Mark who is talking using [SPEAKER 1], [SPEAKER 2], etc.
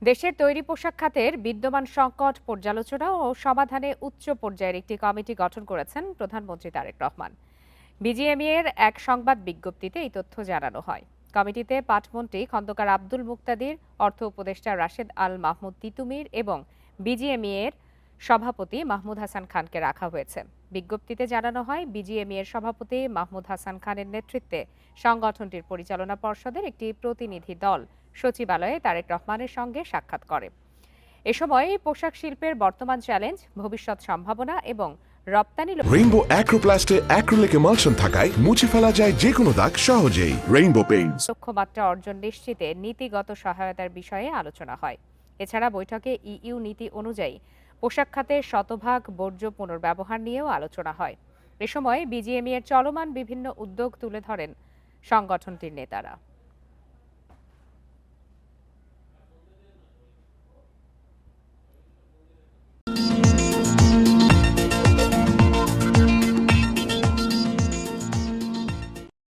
[SPEAKER 1] দেশের তৈরি পোশাক খাতের বিদ্যমান সংকট পর্যালোচনা ও সমাধানে উচ্চ পর্যায়ের একটি কমিটি গঠন করেছেন প্রধানমন্ত্রী তারেক রহমান। বিজিএমইএ এর এক সংবাদ বিজ্ঞপ্তিতে এই তথ্য জানানো হয়। কমিটিতে পাটমন্ত্রী খন্দকার আব্দুল মুক্তাদির, অর্থ উপদেষ্টা রাশেদ আল মাহমুদ তিতুমির এবং বিজিএমইএ এর সভাপতি মাহমুদ হাসান খানকে রাখা হয়েছে। বিজ্ঞপ্তিতে জানানো হয়, বিজিএমইএ এর সভাপতি মাহমুদ হাসান খানের নেতৃত্বে সংগঠনটির পরিচালনা পর্ষদের একটি প্রতিনিধি দল সচিবালয়ে তারেক রহমানের সঙ্গে সাক্ষাৎ করে। এ সময় পোশাক শিল্পের বর্তমান চ্যালেঞ্জ, ভবিষ্যৎ সম্ভাবনা এবং রপ্তানি
[SPEAKER 2] রেইনবো অ্যাক্রোপ্লাস্টে অ্যাক্রিলিক এমালশন থাকায় মুছে ফেলা যায় যে কোনো দাগ সহজেই। Rainbow Paints.
[SPEAKER 1] লক্ষ্যমাত্রা অর্জন নিশ্চিতে নীতিগত সহায়তার বিষয়ে আলোচনা হয়। এছাড়া বৈঠকে ইইউ নীতি অনুযায়ী পোশাক খাতের শতভাগ বর্জ্য পুনর্ব্যবহার নিয়েও আলোচনা হয়। এ সময় বিজিএমইএ এর চলমান বিভিন্ন উদ্যোগ তুলে ধরেন সংগঠনটির নেতারা।